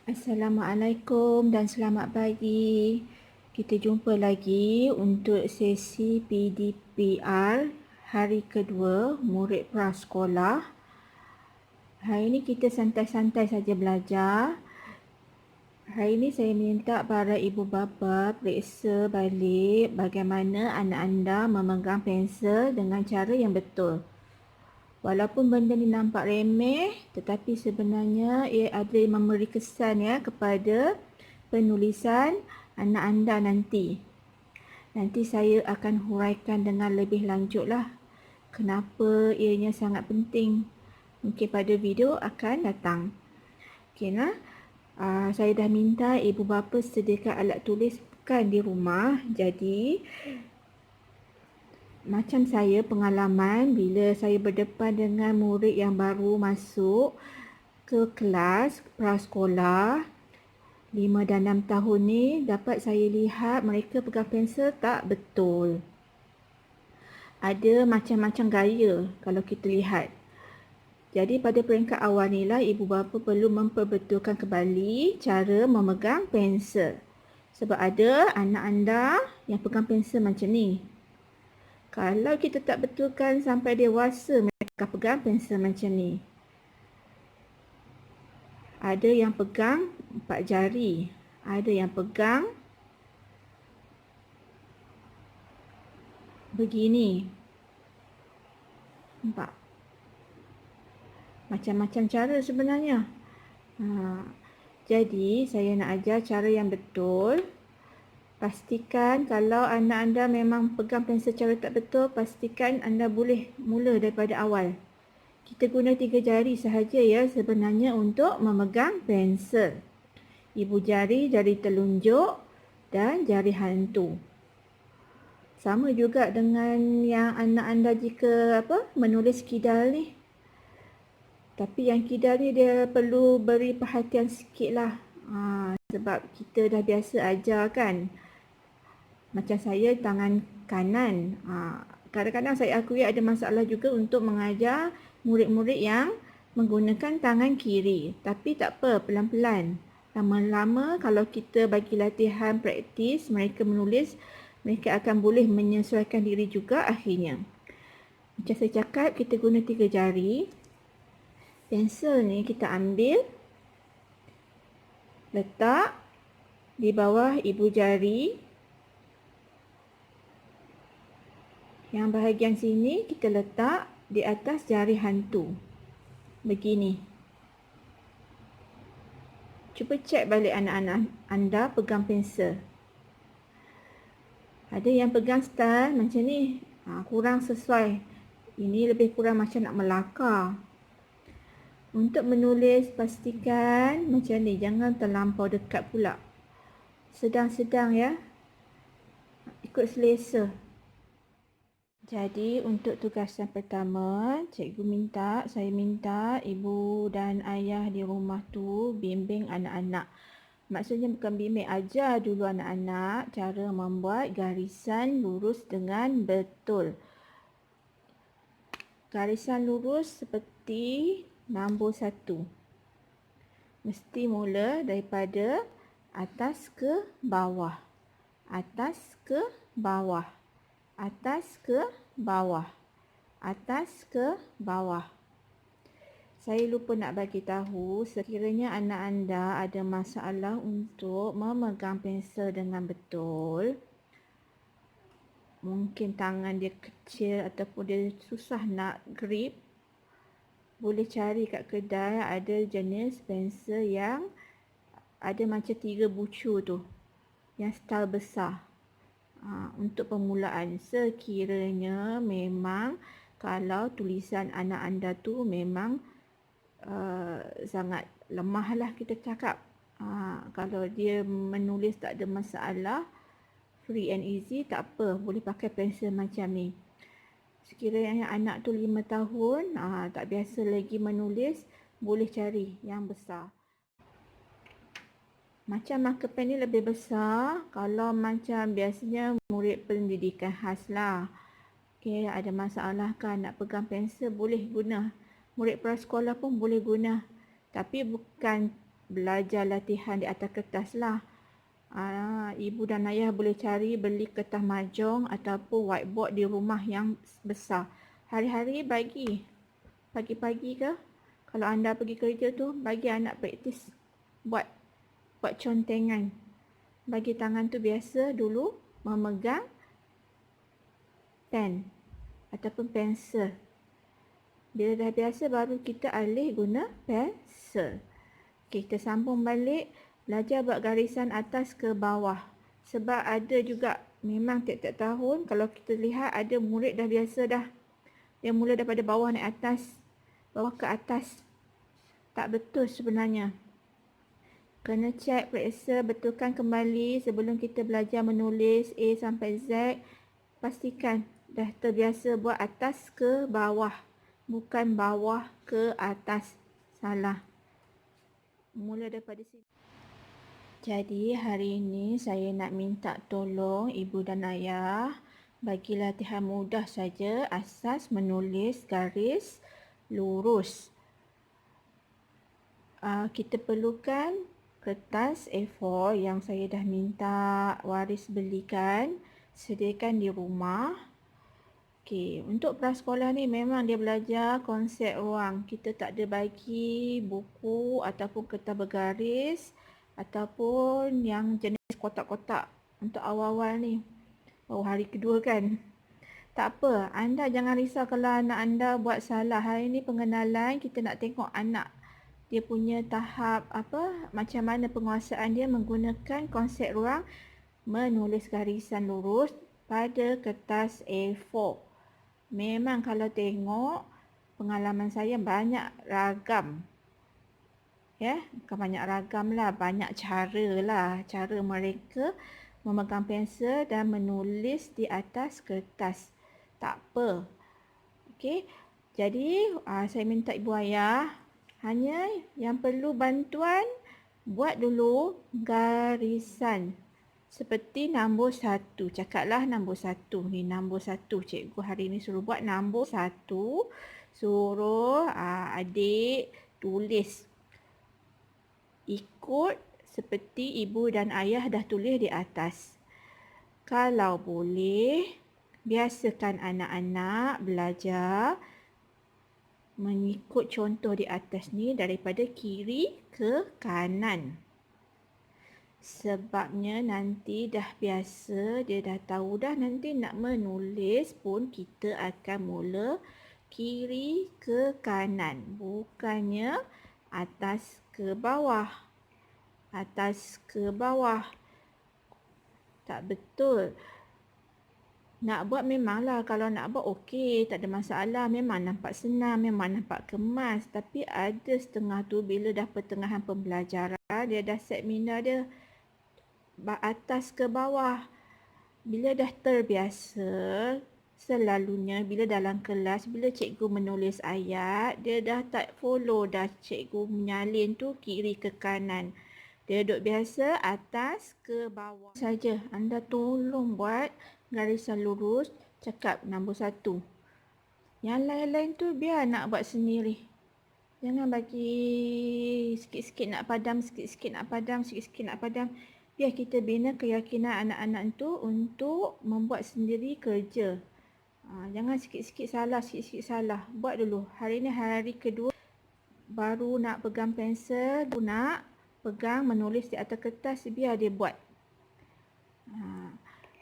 Assalamualaikum dan selamat pagi. Kita jumpa lagi untuk sesi PDPR hari kedua murid prasekolah. Hari ini kita santai-santai saja belajar. Hari ini saya minta para ibu bapa periksa balik bagaimana anak anda memegang pensel dengan cara yang betul. Walaupun benda ni nampak remeh, tetapi sebenarnya ia ada memberi kesan kepada penulisan anak anda nanti. Nanti saya akan huraikan dengan lebih lanjutlah kenapa ianya sangat penting. Mungkin pada video akan datang. Okeylah. Saya dah minta ibu bapa sediakan alat tulis bukan di rumah. Jadi macam saya pengalaman bila saya berdepan dengan murid yang baru masuk ke kelas prasekolah 5 dan 6 tahun ni, dapat saya lihat mereka pegang pensel tak betul. Ada macam-macam gaya kalau kita lihat. Jadi pada peringkat awal ni lah ibu bapa perlu memperbetulkan kembali cara memegang pensel. Sebab ada anak anda yang pegang pensel macam ni. Kalau kita tak betulkan sampai dewasa mereka pegang pensel macam ni. Ada yang pegang 4 jari. Ada yang pegang begini. Nampak? Macam-macam cara sebenarnya. Jadi saya nak ajar cara yang betul. Pastikan kalau anak anda memang pegang pensel cara tak betul, pastikan anda boleh mula daripada awal. Kita guna 3 jari sahaja sebenarnya untuk memegang pensel. Ibu jari, jari telunjuk dan jari hantu. Sama juga dengan yang anak anda jika menulis kidal ni. Tapi yang kidal ni dia perlu beri perhatian sikit lah. Sebab kita dah biasa ajar kan. Macam saya tangan kanan. Kadang-kadang saya akui ada masalah juga untuk mengajar murid-murid yang menggunakan tangan kiri. Tapi tak apa, pelan-pelan. Lama-lama kalau kita bagi latihan praktis mereka menulis, mereka akan boleh menyesuaikan diri juga akhirnya. Macam saya cakap, kita guna 3 jari. Pensel ni kita ambil, letak di bawah ibu jari. Yang bahagian sini kita letak di atas jari hantu. Begini. Cuba cek balik anak-anak anda pegang pensel. Ada yang pegang style macam ni. Kurang sesuai. Ini lebih kurang macam nak melakar. Untuk menulis pastikan macam ni. Jangan terlampau dekat pula. Sedang-sedang ikut selesa. Jadi untuk tugas yang pertama, saya minta ibu dan ayah di rumah tu bimbing anak-anak. Maksudnya bukan bimbing, ajar dulu anak-anak cara membuat garisan lurus dengan betul. Garisan lurus seperti nombor 1. Mesti mula daripada atas ke bawah. Atas ke bawah. Atas ke bawah. Atas ke bawah. Saya lupa nak bagi tahu, sekiranya anak anda ada masalah untuk memegang pensel dengan betul, mungkin tangan dia kecil ataupun dia susah nak grip, boleh cari kat kedai ada jenis pensel yang ada macam 3 bucu tu, yang style besar. Untuk permulaan, sekiranya memang kalau tulisan anak anda tu memang sangat lemah lah kita cakap. Kalau dia menulis tak ada masalah, free and easy, tak apa, boleh pakai pensel macam ni. Sekiranya anak tu 5 tahun, tak biasa lagi menulis, boleh cari yang besar. Macam marker pen ni lebih besar. Kalau macam biasanya murid pendidikan khas lah. Okey, ada masalah kan nak pegang pensel, boleh guna. Murid prasekolah pun boleh guna. Tapi bukan belajar latihan di atas kertas lah. Ibu dan ayah boleh beli kertas mahjong ataupun whiteboard di rumah yang besar. Hari-hari pagi-pagi ke, kalau anda pergi kerja tu, bagi anak praktis buat contengan. Bagi tangan tu biasa dulu memegang pen ataupun pensel. Bila dah biasa baru kita alih guna pensel. Okay, kita sambung balik, belajar buat garisan atas ke bawah. Sebab ada juga, memang tiap-tiap tahun kalau kita lihat ada murid dah biasa dah. Dia mula daripada bawah naik atas, bawah ke atas. Tak betul sebenarnya. Kena cek, periksa, betulkan kembali sebelum kita belajar menulis A sampai Z. Pastikan dah terbiasa buat atas ke bawah, bukan bawah ke atas. Salah. Mula daripada sini. Jadi hari ini saya nak minta tolong ibu dan ayah bagi latihan mudah saja, asas menulis garis lurus. Kita perlukan kertas A4 yang saya dah minta waris belikan, sediakan di rumah. Okey, untuk prasekolah ni memang dia belajar konsep ruang. Kita tak ada bagi buku ataupun kertas bergaris ataupun yang jenis kotak-kotak untuk awal-awal ni. Hari kedua kan. Tak apa, anda jangan risau kalau anak anda buat salah. Hari ni pengenalan, kita nak tengok anak dia punya tahap macam mana penguasaan dia menggunakan konsep ruang menulis garisan lurus pada kertas A4. Memang kalau tengok pengalaman saya banyak ragam. Bukan banyak ragam lah, banyak cara lah. Cara mereka memegang pensel dan menulis di atas kertas. Tak apa. Okey. Jadi saya minta ibu ayah hanya yang perlu bantuan buat dulu garisan. Seperti nombor 1. Cakaplah nombor 1. Ni nombor 1. Cikgu hari ni suruh buat nombor 1. Suruh adik tulis. Ikut seperti ibu dan ayah dah tulis di atas. Kalau boleh, biasakan anak-anak belajar mengikut contoh di atas ni daripada kiri ke kanan. Sebabnya nanti dah biasa, dia dah tahu dah nanti nak menulis pun kita akan mula kiri ke kanan. Bukannya atas ke bawah. Atas ke bawah. Tak betul. Nak buat memanglah, kalau nak buat okey, tak ada masalah. Memang nampak senang, memang nampak kemas. Tapi ada setengah tu bila dah pertengahan pembelajaran, dia dah set minda dia atas ke bawah. Bila dah terbiasa, selalunya bila dalam kelas, bila cikgu menulis ayat, dia dah tak follow dah cikgu menyalin tu kiri ke kanan. Dia duduk biasa atas ke bawah saja. Anda tolong buat garisan lurus, cakap nombor 1. Yang lain-lain tu biar nak buat sendiri. Jangan bagi sikit-sikit nak padam, sikit-sikit nak padam, sikit-sikit nak padam. Biar kita bina keyakinan anak-anak itu untuk membuat sendiri kerja. Jangan sikit-sikit salah, sikit-sikit salah. Buat dulu. Hari ni hari kedua, baru nak pegang pensel, baru nak pegang menulis di atas kertas, biar dia buat.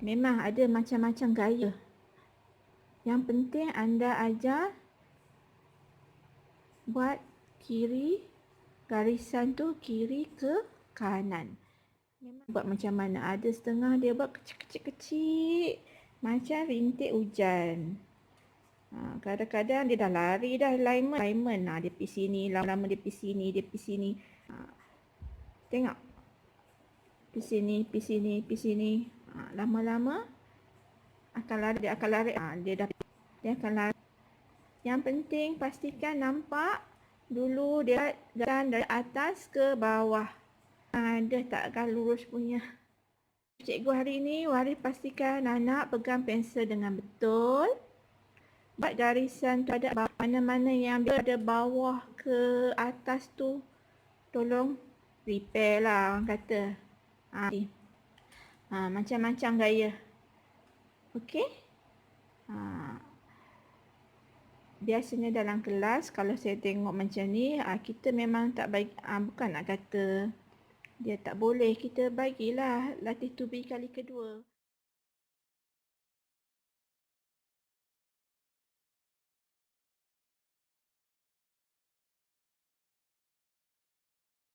Memang ada macam-macam gaya. Yang penting anda ajar buat kiri, garisan tu kiri ke kanan. Memang buat macam mana. Ada setengah dia buat kecil-kecil macam rintik hujan. Kadang-kadang dia dah lari dah alignment. Dia pergi sini, lama-lama dia pergi sini, dia pergi sini. Tengok. Pergi sini, pergi sini, pergi sini. Lama-lama akan lari, dia akan lari. Dia akan lari. Yang penting pastikan nampak dulu dia jalan dari atas ke bawah. Ada takkan lurus punya. Cikgu hari ini waris pastikan anak pegang pensel dengan betul. Buat garisan tu ada mana-mana yang ada bawah ke atas tu. Tolong repair lah orang kata. Macam-macam gaya. Okey. Biasanya dalam kelas kalau saya tengok macam ni, kita memang tak bagi, bukan nak kata dia tak boleh, kita bagilah latih tubi kali kedua.